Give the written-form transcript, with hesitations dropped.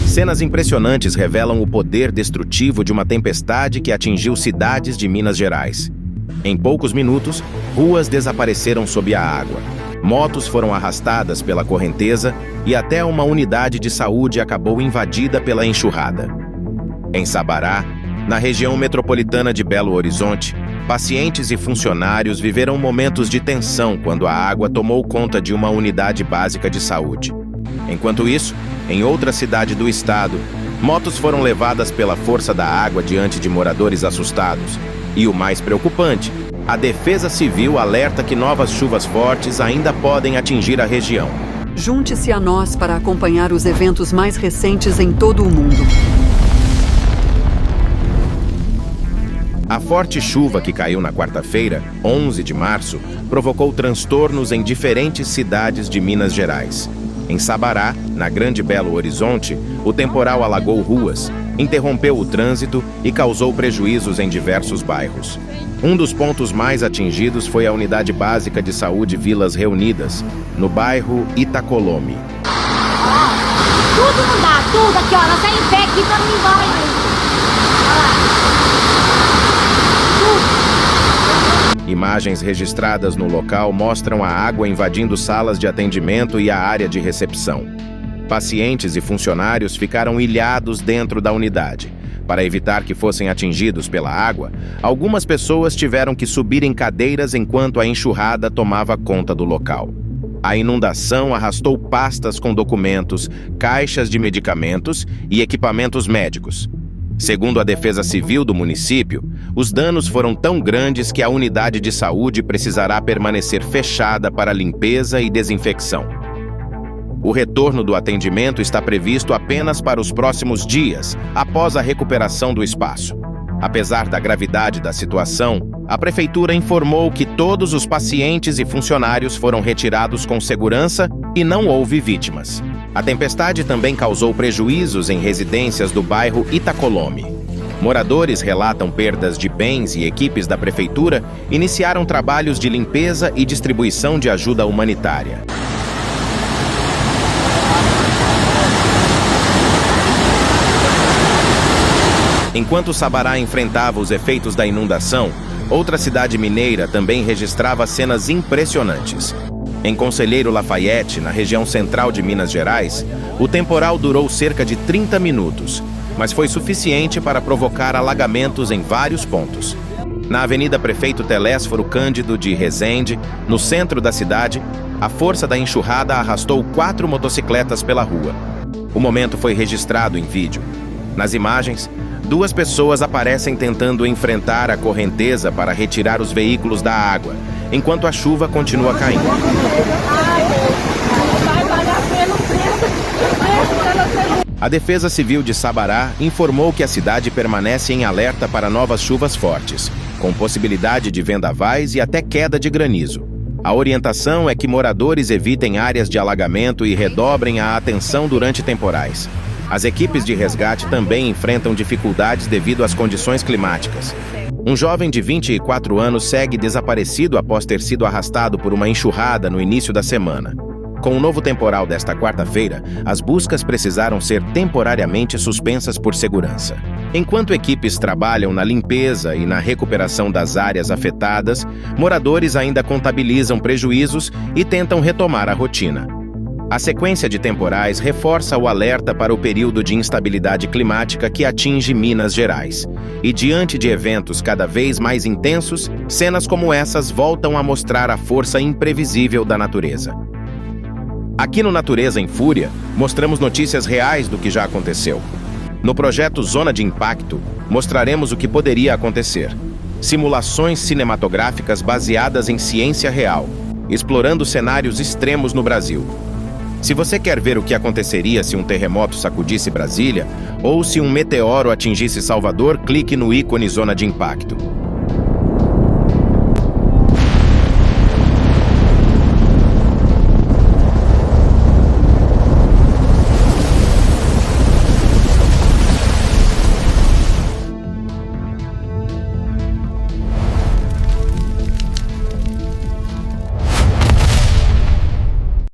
Cenas impressionantes revelam o poder destrutivo de uma tempestade que atingiu cidades de Minas Gerais. Em poucos minutos, ruas desapareceram sob a água. Motos foram arrastadas pela correnteza e até uma unidade de saúde acabou invadida pela enxurrada. Em Sabará, na região metropolitana de Belo Horizonte, pacientes e funcionários viveram momentos de tensão quando a água tomou conta de uma unidade básica de saúde. Enquanto isso, em outra cidade do estado, motos foram levadas pela força da água diante de moradores assustados. E o mais preocupante, a Defesa Civil alerta que novas chuvas fortes ainda podem atingir a região. Junte-se a nós para acompanhar os eventos mais recentes em todo o mundo. A forte chuva que caiu na quarta-feira, 11 de março, provocou transtornos em diferentes cidades de Minas Gerais. Em Sabará, na Grande Belo Horizonte, o temporal alagou ruas, interrompeu o trânsito e causou prejuízos em diversos bairros. Um dos pontos mais atingidos foi a Unidade Básica de Saúde Vilas Reunidas, no bairro Itacolome. Tudo não dá, tudo aqui, ó, nós saímos em pé aqui pra não ir embora ainda. Imagens registradas no local mostram a água invadindo salas de atendimento e a área de recepção. Pacientes e funcionários ficaram ilhados dentro da unidade. Para evitar que fossem atingidos pela água, algumas pessoas tiveram que subir em cadeiras enquanto a enxurrada tomava conta do local. A inundação arrastou pastas com documentos, caixas de medicamentos e equipamentos médicos. Segundo a Defesa Civil do município, os danos foram tão grandes que a unidade de saúde precisará permanecer fechada para limpeza e desinfecção. O retorno do atendimento está previsto apenas para os próximos dias, após a recuperação do espaço. Apesar da gravidade da situação, a Prefeitura informou que todos os pacientes e funcionários foram retirados com segurança e não houve vítimas. A tempestade também causou prejuízos em residências do bairro Itacolome. Moradores relatam perdas de bens e equipes da Prefeitura iniciaram trabalhos de limpeza e distribuição de ajuda humanitária. Enquanto Sabará enfrentava os efeitos da inundação, outra cidade mineira também registrava cenas impressionantes. Em Conselheiro Lafayette, na região central de Minas Gerais, o temporal durou cerca de 30 minutos, mas foi suficiente para provocar alagamentos em vários pontos. Na Avenida Prefeito Telésforo Cândido de Resende, no centro da cidade, a força da enxurrada arrastou 4 motocicletas pela rua. O momento foi registrado em vídeo. Nas imagens, 2 pessoas aparecem tentando enfrentar a correnteza para retirar os veículos da água, enquanto a chuva continua caindo. A Defesa Civil de Sabará informou que a cidade permanece em alerta para novas chuvas fortes, com possibilidade de vendavais e até queda de granizo. A orientação é que moradores evitem áreas de alagamento e redobrem a atenção durante temporais. As equipes de resgate também enfrentam dificuldades devido às condições climáticas. Um jovem de 24 anos segue desaparecido após ter sido arrastado por uma enxurrada no início da semana. Com o novo temporal desta quarta-feira, as buscas precisaram ser temporariamente suspensas por segurança. Enquanto equipes trabalham na limpeza e na recuperação das áreas afetadas, moradores ainda contabilizam prejuízos e tentam retomar a rotina. A sequência de temporais reforça o alerta para o período de instabilidade climática que atinge Minas Gerais. E diante de eventos cada vez mais intensos, cenas como essas voltam a mostrar a força imprevisível da natureza. Aqui no Natureza em Fúria, mostramos notícias reais do que já aconteceu. No projeto Zona de Impacto, mostraremos o que poderia acontecer. Simulações cinematográficas baseadas em ciência real, explorando cenários extremos no Brasil. Se você quer ver o que aconteceria se um terremoto sacudisse Brasília ou se um meteoro atingisse Salvador, clique no ícone Zona de Impacto.